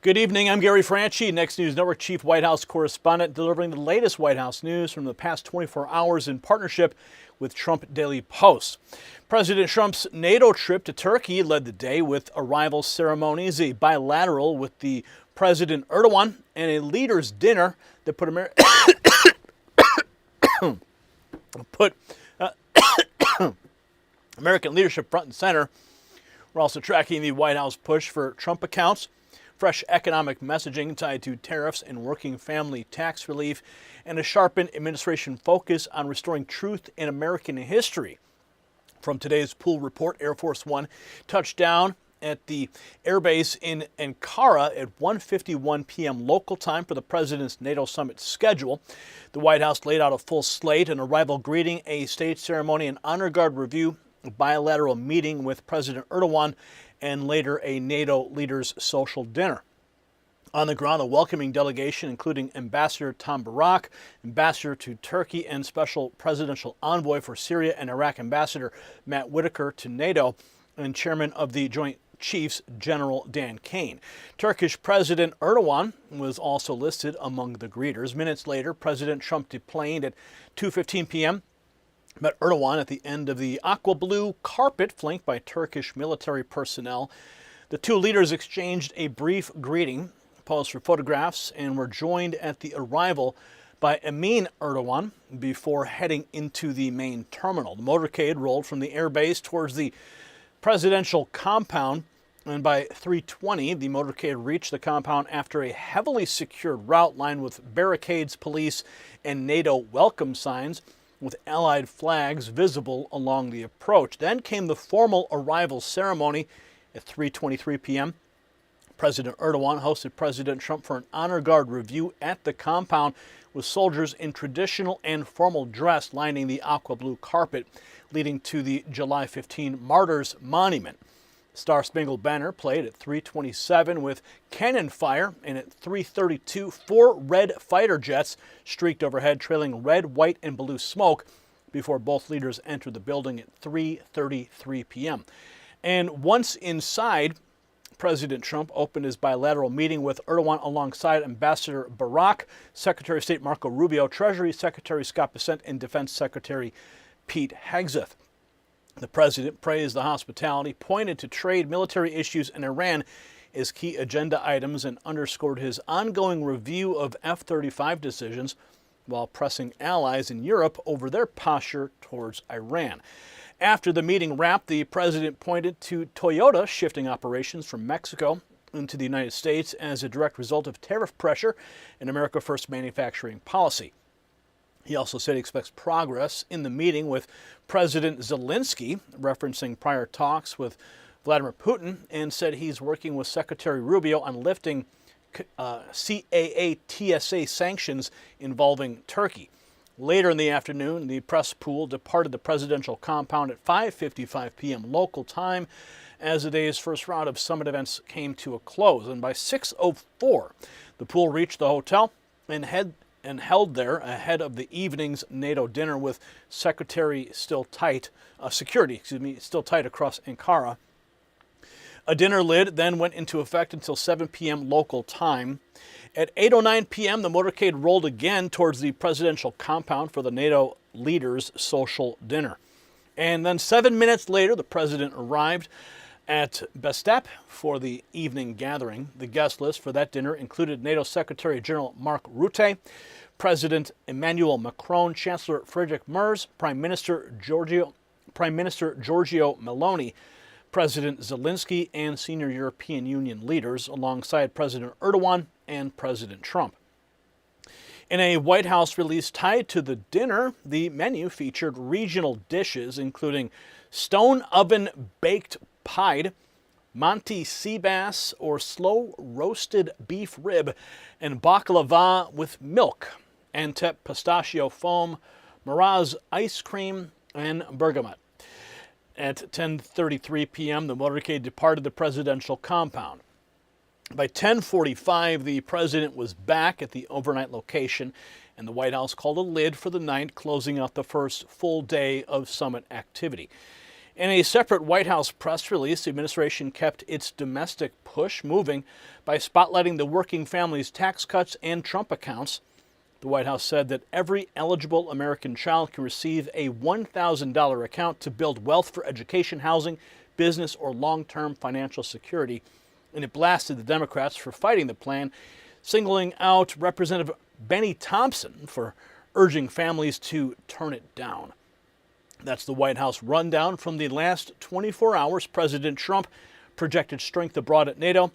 Good evening, I'm Gary Franchi, Next News Network Chief White House Correspondent, delivering the latest White House news from the past 24 hours in partnership with Trump Daily Post. President Trump's NATO trip to Turkey led the day with arrival ceremonies, a bilateral with the President Erdogan, and a leaders' dinner that put American leadership front and center. We're also tracking the White House push for Trump accounts, fresh economic messaging tied to tariffs and working family tax relief, and a sharpened administration focus on restoring truth in American history. From today's pool report, Air Force One touched down at the Air Base in Ankara at 1:51 p.m. local time for the President's NATO summit schedule. The White House laid out a full slate: an arrival greeting, a state ceremony, an honor guard review, a bilateral meeting with President Erdogan, and later a NATO Leaders Social Dinner. On the ground, a welcoming delegation including Ambassador Tom Barrack, Ambassador to Turkey and Special Presidential Envoy for Syria and Iraq Ambassador Matt Whitaker to NATO, and Chairman of the Joint Chiefs General Dan Caine. Turkish President Erdogan was also listed among the greeters. Minutes later, President Trump deplaned at 2:15 p.m. met Erdogan at the end of the aqua blue carpet flanked by Turkish military personnel. The two leaders exchanged a brief greeting, posed for photographs, and were joined at the arrival by Emin Erdogan before heading into the main terminal. The motorcade rolled from the airbase towards the presidential compound, and by 3:20, the motorcade reached the compound after a heavily secured route lined with barricades, police, and NATO welcome signs, with Allied flags visible along the approach. Then came the formal arrival ceremony at 3:23 p.m. President Erdogan hosted President Trump for an honor guard review at the compound, with soldiers in traditional and formal dress lining the aqua blue carpet, leading to the July 15 Martyrs Monument. Star Spangled Banner played at 3:27 with cannon fire, and at 3:32, 4 red fighter jets streaked overhead, trailing red, white, and blue smoke before both leaders entered the building at 3:33 p.m. And once inside, President Trump opened his bilateral meeting with Erdogan alongside Ambassador Barrack, Secretary of State Marco Rubio, Treasury Secretary Scott Bessent, and Defense Secretary Pete Hegseth. The president praised the hospitality, pointed to trade, military issues, and Iran as key agenda items, and underscored his ongoing review of F-35 decisions while pressing allies in Europe over their posture towards Iran. After the meeting wrapped, the president pointed to Toyota shifting operations from Mexico into the United States as a direct result of tariff pressure and America First manufacturing policy. He also said he expects progress in the meeting with President Zelensky, referencing prior talks with Vladimir Putin, and said he's working with Secretary Rubio on lifting CAA-TSA sanctions involving Turkey. Later in the afternoon, the press pool departed the presidential compound at 5:55 p.m. local time as the day's first round of summit events came to a close. And by 6:04, the pool reached the hotel and held there ahead of the evening's NATO dinner with security still tight across Ankara. A dinner lid then went into effect until 7 p.m. local time. At 8:09 p.m., the motorcade rolled again towards the presidential compound for the NATO Leaders Social Dinner. And then 7 minutes later, the president arrived at Bestepe for the evening gathering. The guest list for that dinner included NATO Secretary General Mark Rutte, President Emmanuel Macron, Chancellor Friedrich Merz, Prime Minister Giorgio Meloni, President Zelensky, and senior European Union leaders, alongside President Erdogan and President Trump. In a White House release tied to the dinner, the menu featured regional dishes including stone oven baked pied, Monty sea bass or slow roasted beef rib, and baklava with milk, Antep pistachio foam, Miraz ice cream, and bergamot. At 10:33 p.m., the motorcade departed the presidential compound. By 10:45, the president was back at the overnight location, and the White House called a lid for the night, closing out the first full day of summit activity. In a separate White House press release, the administration kept its domestic push moving by spotlighting the working families' tax cuts and Trump accounts. The White House said that every eligible American child can receive a $1,000 account to build wealth for education, housing, business, or long-term financial security. And it blasted the Democrats for fighting the plan, singling out Representative Benny Thompson for urging families to turn it down. That's the White House rundown from the last 24 hours. President Trump projected strength abroad at NATO,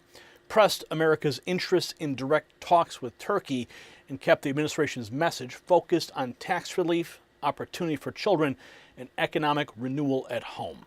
pressed America's interest in direct talks with Turkey, and kept the administration's message focused on tax relief, opportunity for children, and economic renewal at home.